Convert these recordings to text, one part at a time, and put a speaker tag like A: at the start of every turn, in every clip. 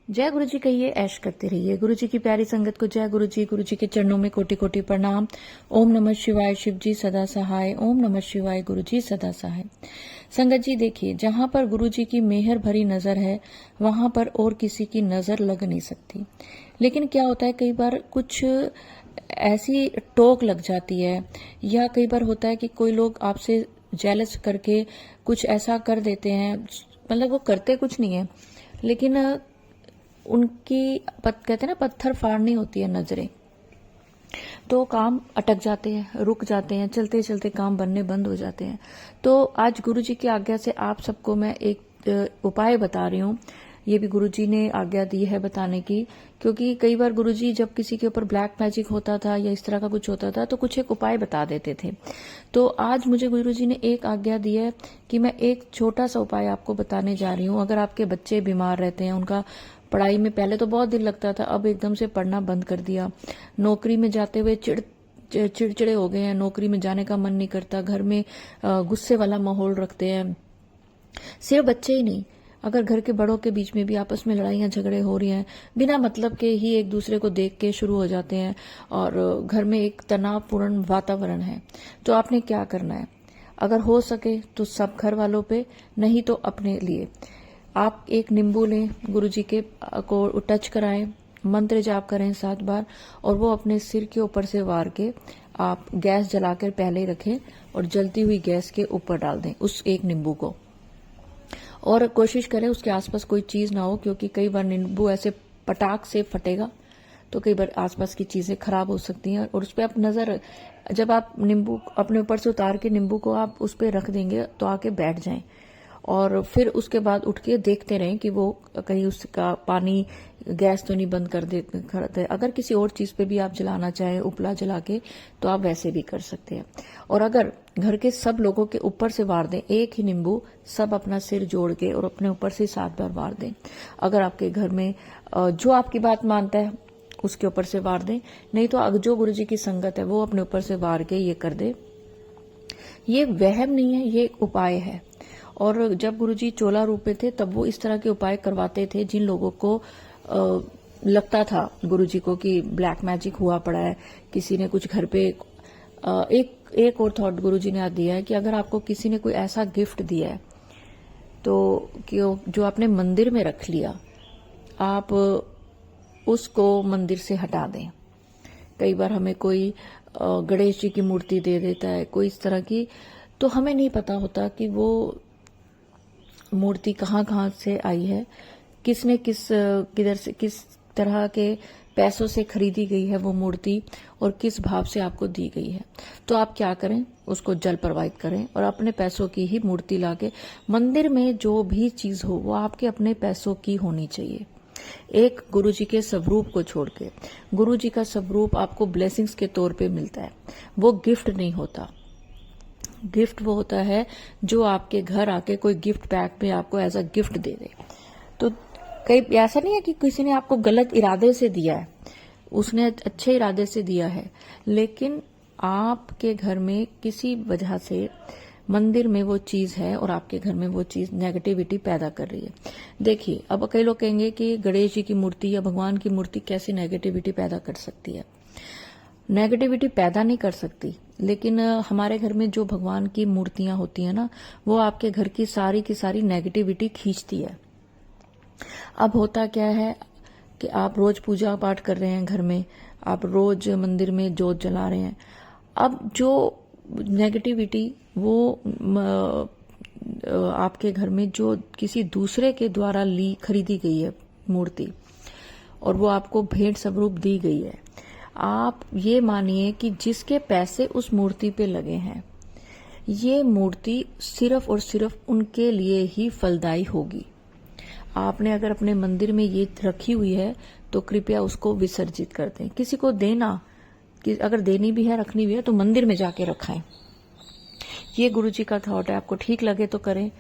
A: जय गुरु जी कहिए, ऐश करते रहिए। गुरु जी की प्यारी संगत को जय गुरु जी के चरणों में कोटि कोटि प्रणाम। ओम नमः शिवाय, शिव जी सदा सहाय। ओम नमः शिवाय, गुरु जी सदा सहाय। संगत जी देखिए, जहां पर गुरु जी की मेहर भरी नजर है वहां पर और किसी की नजर लग नहीं सकती। लेकिन क्या होता है, कई बार कुछ ऐसी टोक लग जाती है, या कई बार होता है कि कोई लोग आपसे जेलस करके कुछ ऐसा कर देते हैं, मतलब वो करते कुछ नहीं है लेकिन उनकी कहते हैं ना, पत्थर फाड़नी होती है नजरें, तो काम अटक जाते हैं, रुक जाते हैं, चलते चलते काम बनने बंद हो जाते हैं। तो आज गुरु जी की आज्ञा से आप सबको मैं एक उपाय बता रही हूँ। ये भी गुरु जी ने आज्ञा दी है बताने की, क्योंकि कई बार गुरु जी जब किसी के ऊपर ब्लैक मैजिक होता था या इस तरह का कुछ होता था तो कुछ एक उपाय बता देते थे। तो आज मुझे गुरु जी ने एक आज्ञा दी है कि मैं एक छोटा सा उपाय आपको बताने जा रही हूँ। अगर आपके बच्चे बीमार रहते हैं, उनका पढ़ाई में पहले तो बहुत दिल लगता था, अब एकदम से पढ़ना बंद कर दिया, नौकरी में जाते हुए चिड़चिड़े हो गए हैं, नौकरी में जाने का मन नहीं करता, घर में गुस्से वाला माहौल रखते हैं। सिर्फ बच्चे ही नहीं, अगर घर के बड़ों के बीच में भी आपस में लड़ाइयां झगड़े हो रही हैं, बिना मतलब के ही एक दूसरे को देख के शुरू हो जाते हैं और घर में एक तनावपूर्ण वातावरण है, तो आपने क्या करना है? अगर हो सके तो सब घर वालों पे, नहीं तो अपने लिए आप एक नींबू लें, गुरुजी के को टच कराएं, मंत्र जाप करें 7 बार और वो अपने सिर के ऊपर से वार के आप गैस जलाकर पहले ही रखें और जलती हुई गैस के ऊपर डाल दें उस एक नींबू को। और कोशिश करें उसके आसपास कोई चीज ना हो, क्योंकि कई बार नींबू ऐसे पटाख से फटेगा तो कई बार आसपास की चीजें खराब हो सकती हैं। और उस पर आप नजर, जब आप नींबू अपने ऊपर से उतार के नींबू को आप उस पर रख देंगे तो आके बैठ जाएं और फिर उसके बाद उठ के देखते रहें कि वो कहीं उसका पानी गैस तो नहीं बंद कर देते। अगर किसी और चीज पे भी आप जलाना चाहें उपला जला के तो आप वैसे भी कर सकते हैं। और अगर घर के सब लोगों के ऊपर से वार दें एक ही नींबू, सब अपना सिर जोड़ के और अपने ऊपर से 7 बार वार दें। अगर आपके घर में जो आपकी बात मानता है उसके ऊपर से वार दें, नहीं तो जो गुरु जी की संगत है वो अपने ऊपर से वार के ये कर दे। ये वहम नहीं है, ये एक उपाय है। और जब गुरुजी चोला रूप में थे तब वो इस तरह के उपाय करवाते थे जिन लोगों को लगता था गुरुजी को कि ब्लैक मैजिक हुआ पड़ा है, किसी ने कुछ घर पे एक और थॉट गुरुजी ने दिया है कि अगर आपको किसी ने कोई ऐसा गिफ्ट दिया है तो जो आपने मंदिर में रख लिया, आप उसको मंदिर से हटा दें। कई बार हमें कोई गणेश जी की मूर्ति दे देता है, कोई इस तरह की, तो हमें नहीं पता होता कि वो मूर्ति कहाँ से आई है, किसने किधर से किस तरह के पैसों से खरीदी गई है वो मूर्ति और किस भाव से आपको दी गई है। तो आप क्या करें, उसको जल प्रवाहित करें और अपने पैसों की ही मूर्ति लाके मंदिर में जो भी चीज हो वो आपके अपने पैसों की होनी चाहिए, एक गुरुजी के स्वरूप को छोड़ के। गुरुजी का स्वरूप आपको ब्लेसिंग्स के तौर पे मिलता है, वो गिफ्ट नहीं होता। गिफ्ट वो होता है जो आपके घर आके कोई गिफ्ट पैक में आपको एज अ गिफ्ट दे दे। तो कई ऐसा नहीं है कि किसी ने आपको गलत इरादे से दिया है, उसने अच्छे इरादे से दिया है, लेकिन आपके घर में किसी वजह से मंदिर में वो चीज है और आपके घर में वो चीज नेगेटिविटी पैदा कर रही है। देखिए, अब कई लोग कहेंगे कि गणेश जी की मूर्ति या भगवान की मूर्ति कैसी नेगेटिविटी पैदा कर सकती है। नेगेटिविटी पैदा नहीं कर सकती, लेकिन हमारे घर में जो भगवान की मूर्तियां होती है ना, वो आपके घर की सारी नेगेटिविटी खींचती है। अब होता क्या है कि आप रोज पूजा पाठ कर रहे हैं घर में, आप रोज मंदिर में जोत जला रहे हैं, अब जो नेगेटिविटी वो आपके घर में जो किसी दूसरे के द्वारा खरीदी गई है मूर्ति और वो आपको भेंट स्वरूप दी गई है, आप ये मानिए कि जिसके पैसे उस मूर्ति पे लगे हैं, ये मूर्ति सिर्फ और सिर्फ उनके लिए ही फलदायी होगी। आपने अगर अपने मंदिर में ये रखी हुई है तो कृपया उसको विसर्जित कर दें। किसी को देना, कि अगर देनी भी है रखनी भी है तो मंदिर में जाके रखाएं। ये गुरुजी का थॉट है, आपको ठीक लगे तो करें,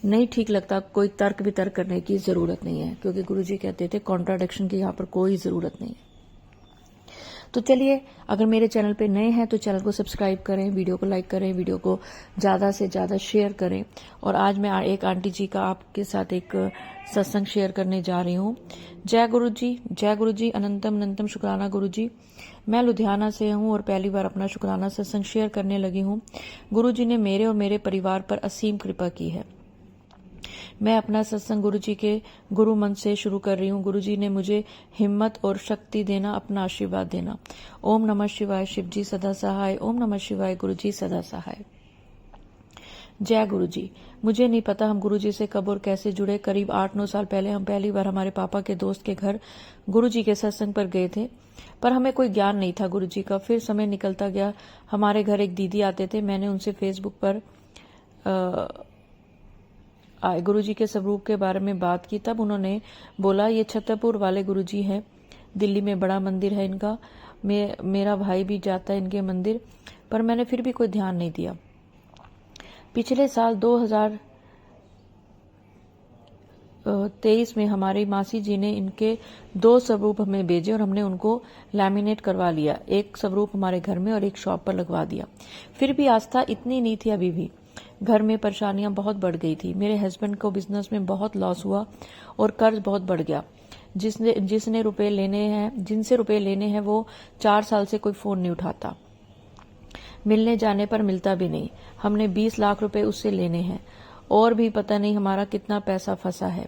A: नहीं ठीक लगता कोई तर्क वितर्क करने की जरूरत नहीं है, क्योंकि गुरुजी कहते थे कॉन्ट्राडिक्शन की यहाँ पर कोई जरूरत नहीं है। तो चलिए, अगर मेरे चैनल पे नए हैं तो चैनल को सब्सक्राइब करें, वीडियो को लाइक करें, वीडियो को ज़्यादा से ज़्यादा शेयर करें। और आज मैं एक आंटी जी का आपके साथ एक सत्संग शेयर करने जा रही हूँ। जय गुरु जी, अनंतम अनंतम शुक्राना गुरु जी। मैं लुधियाना से हूँ और पहली बार अपना शुक्राना सत्संग शेयर करने लगी हूँ। गुरु जी ने मेरे और मेरे परिवार पर असीम कृपा की है। मैं अपना सत्संग गुरु जी के गुरु मंत्र से शुरू कर रही हूँ। गुरु जी ने मुझे हिम्मत और शक्ति देना, अपना आशीर्वाद देना। ओम नमः शिवाय, शिव जी सदा सहाय। ओम नमः शिवाय, गुरु जी सदा सहाय। जय गुरु जी। मुझे नहीं पता हम गुरु जी से कब और कैसे जुड़े। करीब 8-9 साल पहले हम पहली बार हमारे पापा के दोस्त के घर गुरु जी के सत्संग पर गए थे, पर हमें कोई ज्ञान नहीं था गुरु जी का। फिर समय निकलता गया। हमारे घर एक दीदी आते थे। मैंने उनसे फेसबुक पर गुरु जी के स्वरूप के बारे में बात की। तब उन्होंने बोला, ये छतरपुर वाले गुरु जी हैं, दिल्ली में बड़ा मंदिर है इनका, मेरा भाई भी जाता है इनके मंदिर। पर मैंने फिर भी कोई ध्यान नहीं दिया। पिछले साल 2023 में हमारी मासी जी ने इनके 2 स्वरूप हमें भेजे और हमने उनको लैमिनेट करवा लिया। एक स्वरूप हमारे घर में और एक शॉप पर लगवा दिया। फिर भी आस्था इतनी नहीं थी। अभी भी घर में परेशानियां बहुत बढ़ गई थी। मेरे हस्बैंड को बिजनेस में बहुत लॉस हुआ और कर्ज बहुत बढ़ गया। जिनसे रुपए लेने हैं वो 4 साल से कोई फोन नहीं उठाता। मिलने जाने पर मिलता भी नहीं। हमने 20 लाख रुपए उससे लेने हैं और भी पता नहीं हमारा कितना पैसा फंसा है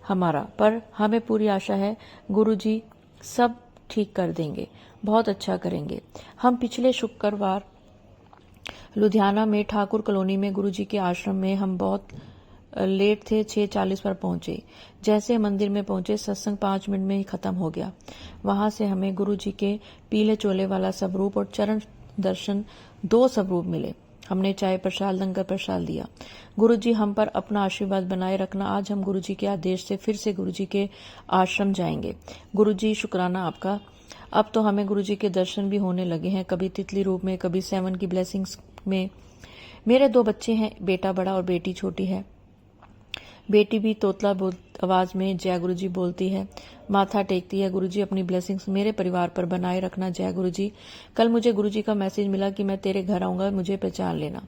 A: हमारा। पर हमें पूरी आशा है गुरु जी सब ठीक कर देंगे, बहुत अच्छा करेंगे। हम पिछले शुक्रवार लुधियाना में ठाकुर कॉलोनी में गुरु जी के आश्रम में हम बहुत लेट थे, 6:40 पर पहुंचे। जैसे मंदिर में पहुंचे सत्संग 5 मिनट में ही खत्म हो गया। वहां से हमें गुरु जी के पीले चोले वाला स्वरूप और चरण दर्शन 2 स्वरूप मिले। हमने चाय प्रसाद लंगर प्रसाद दिया। गुरु जी हम पर अपना आशीर्वाद बनाए रखना। आज हम गुरु जी के आदेश से फिर से गुरु जी के आश्रम जाएंगे। गुरु जी शुक्राना आपका। अब तो हमें गुरु जी के दर्शन भी होने लगे हैं, कभी तितली रूप में, कभी 7 की ब्लेसिंग्स में। मेरे 2 बच्चे हैं, बेटा बड़ा और बेटी छोटी है। बेटी भी तोतला आवाज में जय गुरु जी बोलती है, माथा टेकती है। गुरु जी अपनी ब्लेसिंग्स मेरे परिवार पर बनाए रखना। जय गुरु जी। कल मुझे गुरु जी का मैसेज मिला कि मैं तेरे घर आऊंगा, मुझे पहचान लेना।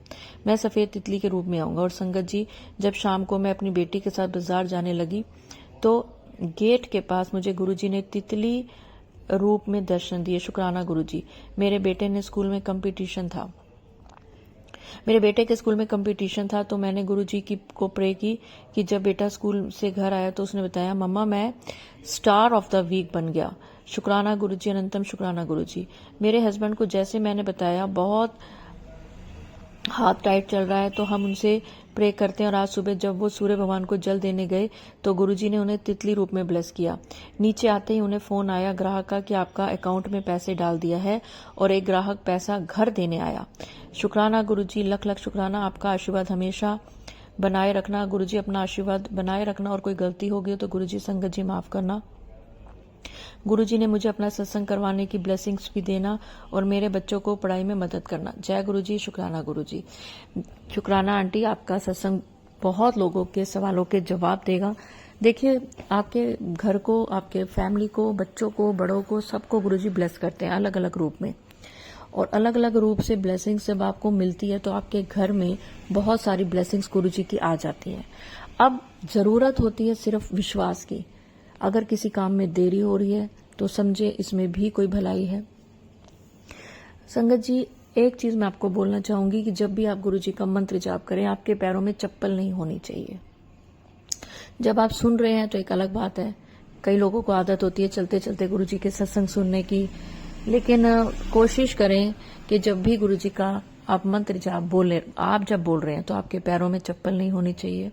A: मैं सफेद तितली के रूप में आऊंगा। और संगत जी, जब शाम को मैं अपनी बेटी के साथ बाजार जाने लगी तो गेट के पास मुझे गुरु जी ने तितली रूप में दर्शन दिए। शुक्राना गुरु जी। मेरे बेटे के स्कूल में कंपटीशन था तो मैंने गुरु जी को प्रे की कि जब बेटा स्कूल से घर आया तो उसने बताया, मम्मा मैं स्टार ऑफ द वीक बन गया। शुक्राना गुरु जी, अनंतम शुक्राना गुरु जी। मेरे हस्बैंड को जैसे मैंने बताया बहुत हाथ टाइट चल रहा है तो हम उनसे प्रे करते हैं। और आज सुबह जब वो सूर्य भगवान को जल देने गए तो गुरुजी ने उन्हें तितली रूप में ब्लेस किया। नीचे आते ही उन्हें फोन आया ग्राहक का कि आपका अकाउंट में पैसे डाल दिया है, और एक ग्राहक पैसा घर देने आया। शुक्राना गुरुजी, लख लख शुक्राना। आपका आशीर्वाद हमेशा बनाए रखना। गुरुजी अपना आशीर्वाद बनाए रखना। और कोई गलती हो गई तो गुरुजी संगत जी माफ करना। गुरुजी ने मुझे अपना सत्संग करवाने की ब्लेसिंग्स भी देना और मेरे बच्चों को पढ़ाई में मदद करना। जय गुरुजी, शुक्राना गुरुजी। शुक्राना आंटी, आपका सत्संग बहुत लोगों के सवालों के जवाब देगा। देखिए, आपके घर को, आपके फैमिली को, बच्चों को, बड़ों को, सबको गुरुजी ब्लेस करते हैं अलग अलग रूप में। और अलग अलग रूप से ब्लेसिंग्स जब आपको मिलती है तो आपके घर में बहुत सारी ब्लेसिंग्स गुरुजी की आ जाती है। अब जरूरत होती है सिर्फ विश्वास की। अगर किसी काम में देरी हो रही है तो समझे इसमें भी कोई भलाई है। संगत जी, एक चीज मैं आपको बोलना चाहूंगी कि जब भी आप गुरुजी का मंत्र जाप करें, आपके पैरों में चप्पल नहीं होनी चाहिए। जब आप सुन रहे हैं तो एक अलग बात है। कई लोगों को आदत होती है चलते चलते गुरुजी के सत्संग सुनने की, लेकिन कोशिश करें कि जब भी गुरुजी का आप मंत्र जाप बोले, आप जब बोल रहे हैं तो आपके पैरों में चप्पल नहीं होनी चाहिए।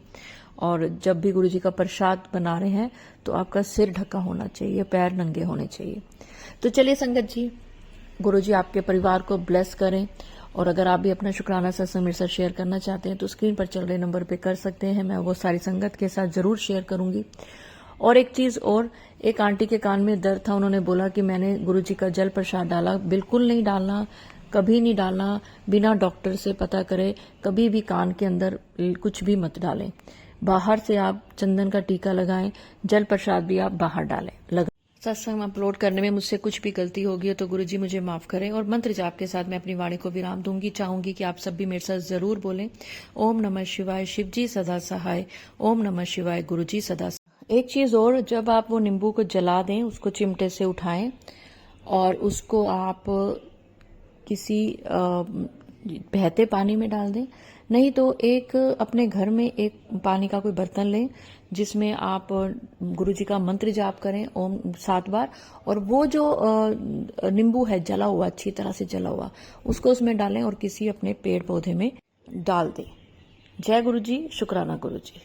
A: और जब भी गुरुजी का प्रसाद बना रहे हैं तो आपका सिर ढका होना चाहिए, पैर नंगे होने चाहिए। तो चलिए संगत जी, गुरुजी आपके परिवार को ब्लेस करें। और अगर आप भी अपना शुक्राना सत्संग मेरे साथ शेयर करना चाहते हैं तो स्क्रीन पर चल रहे नंबर पे कर सकते हैं। मैं वो सारी संगत के साथ जरूर शेयर करूंगी। और एक चीज और, एक आंटी के कान में दर्द था, उन्होंने बोला कि मैंने गुरुजी का जल प्रसाद डाला। बिल्कुल नहीं डालना, कभी नहीं डालना, बिना डॉक्टर से पता करे कभी भी कान के अंदर कुछ भी मत डालें। बाहर से आप चंदन का टीका लगाएं, जल प्रसाद भी आप बाहर डालें। सत्संग अपलोड करने में मुझसे कुछ भी गलती होगी तो गुरुजी मुझे माफ करें। और मंत्र जाप के साथ मैं अपनी वाणी को विराम दूंगी। चाहूंगी कि आप सब भी मेरे साथ जरूर बोलें, ओम नमः शिवाय, शिव जी सदा सहाय, ओम नमः शिवाय, गुरुजी सदा सहाय। एक चीज और, जब आप वो नींबू को जला दें, उसको चिमटे से उठाएं और उसको आप किसी बहते पानी में डाल दें, नहीं तो एक अपने घर में एक पानी का कोई बर्तन लें जिसमें आप गुरुजी का मंत्र जाप करें ओम 7 बार, और वो जो नींबू है जला हुआ, अच्छी तरह से जला हुआ, उसको उसमें डालें और किसी अपने पेड़ पौधे में डाल दें। जय गुरुजी, शुक्राना गुरुजी।